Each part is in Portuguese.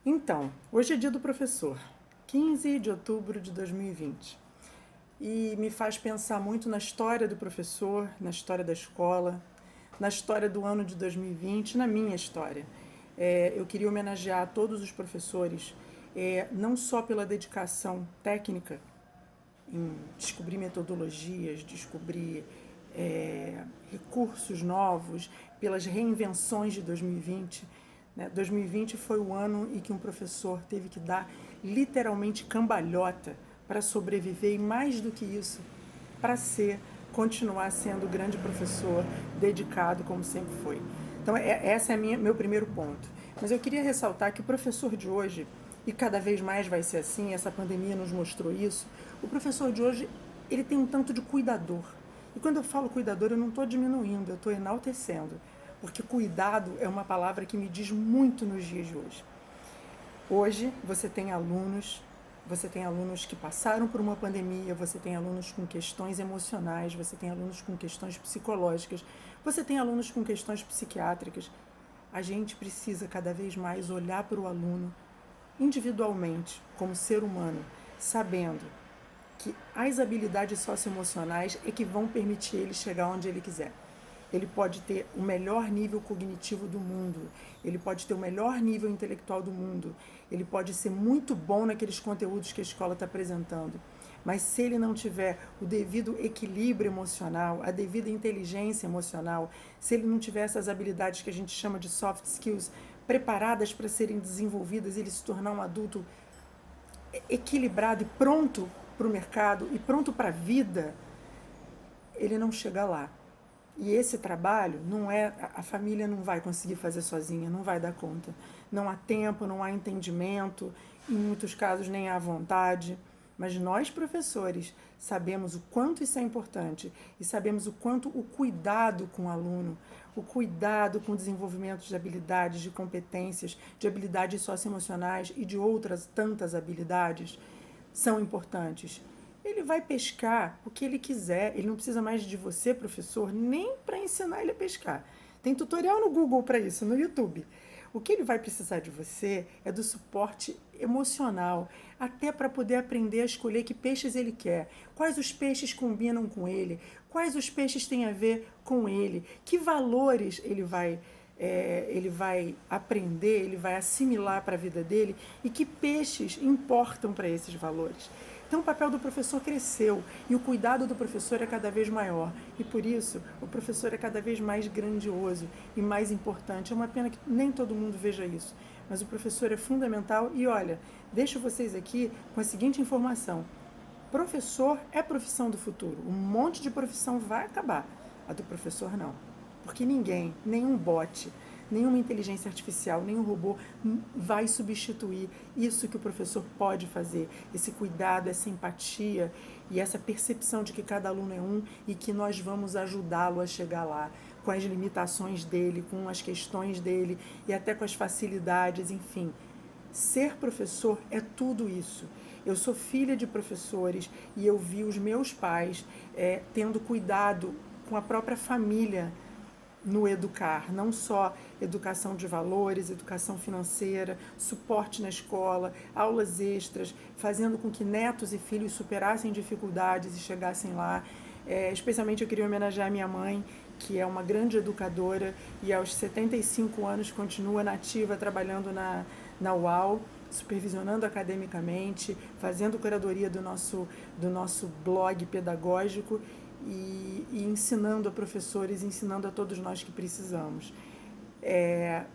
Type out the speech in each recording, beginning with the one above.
Então, hoje é dia do professor, 15 de outubro de 2020. E me faz pensar muito na história do professor, na história da escola, na história do ano de 2020, na minha história. Eu queria homenagear todos os professores, não só pela dedicação técnica em descobrir metodologias, descobrir recursos novos, pelas reinvenções de 2020. 2020 foi o ano em que um professor teve que dar literalmente cambalhota para sobreviver e, mais do que isso, para continuar sendo o grande professor dedicado como sempre foi. Então, esse é meu primeiro ponto. Mas eu queria ressaltar que o professor de hoje, e cada vez mais vai ser assim, essa pandemia nos mostrou isso, o professor de hoje, ele tem um tanto de cuidador. E quando eu falo cuidador, eu não estou diminuindo, eu estou enaltecendo. Porque cuidado é uma palavra que me diz muito nos dias de hoje. Hoje você tem alunos que passaram por uma pandemia, você tem alunos com questões emocionais, você tem alunos com questões psicológicas, você tem alunos com questões psiquiátricas. A gente precisa cada vez mais olhar para o aluno individualmente, como ser humano, sabendo que as habilidades socioemocionais é que vão permitir ele chegar onde ele quiser. Ele pode ter o melhor nível cognitivo do mundo, ele pode ter o melhor nível intelectual do mundo, ele pode ser muito bom naqueles conteúdos que a escola está apresentando. Mas se ele não tiver o devido equilíbrio emocional, a devida inteligência emocional, se ele não tiver essas habilidades que a gente chama de soft skills preparadas para serem desenvolvidas, ele se tornar um adulto equilibrado e pronto para o mercado e pronto para a vida, ele não chega lá. E esse trabalho não é, a família não vai conseguir fazer sozinha, não vai dar conta. Não há tempo, não há entendimento, em muitos casos nem há vontade. Mas nós, professores, sabemos o quanto isso é importante e sabemos o quanto o cuidado com o aluno, o cuidado com o desenvolvimento de habilidades, de competências, de habilidades socioemocionais e de outras tantas habilidades são importantes. Ele vai pescar o que ele quiser, ele não precisa mais de você, professor, nem para ensinar ele a pescar. Tem tutorial no Google para isso, no YouTube. O que ele vai precisar de você é do suporte emocional, até para poder aprender a escolher que peixes ele quer, quais os peixes combinam com ele, quais os peixes têm a ver com ele, que valores ele vai aprender, ele vai assimilar para a vida dele e que peixes importam para esses valores. Então o papel do professor cresceu e o cuidado do professor é cada vez maior. E por isso o professor é cada vez mais grandioso e mais importante. É uma pena que nem todo mundo veja isso. Mas o professor é fundamental e olha, deixo vocês aqui com a seguinte informação. Professor é profissão do futuro. Um monte de profissão vai acabar. A do professor não. Porque ninguém, nenhum bot, nenhuma inteligência artificial, nenhum robô vai substituir isso que o professor pode fazer. Esse cuidado, essa empatia e essa percepção de que cada aluno é um e que nós vamos ajudá-lo a chegar lá, com as limitações dele, com as questões dele e até com as facilidades, enfim. Ser professor é tudo isso. Eu sou filha de professores e eu vi os meus pais tendo cuidado com a própria família no educar, não só educação de valores, educação financeira, suporte na escola, aulas extras, fazendo com que netos e filhos superassem dificuldades e chegassem lá. Especialmente eu queria homenagear a minha mãe, que é uma grande educadora e aos 75 anos continua nativa trabalhando na UAL, supervisionando academicamente, fazendo curadoria do nosso blog pedagógico e ensinando a professores, ensinando a todos nós que precisamos.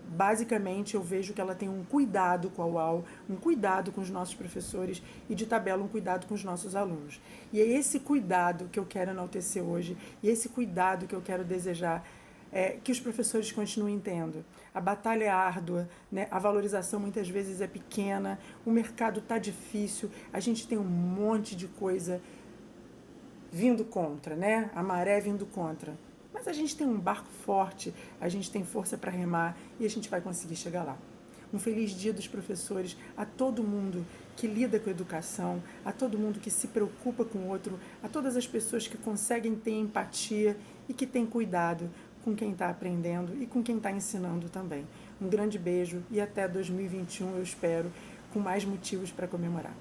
Basicamente eu vejo que ela tem um cuidado com a UAL, um cuidado com os nossos professores e de tabela um cuidado com os nossos alunos. E é esse cuidado que eu quero enaltecer hoje e esse cuidado que eu quero desejar que os professores continuem tendo. A batalha é árdua, né? A valorização muitas vezes é pequena, o mercado está difícil, a gente tem um monte de coisa vindo contra, né? A maré vindo contra. Mas a gente tem um barco forte, a gente tem força para remar e a gente vai conseguir chegar lá. Um feliz dia dos professores a todo mundo que lida com a educação, a todo mundo que se preocupa com o outro, a todas as pessoas que conseguem ter empatia e que têm cuidado com quem está aprendendo e com quem está ensinando também. Um grande beijo e até 2021, eu espero, com mais motivos para comemorar.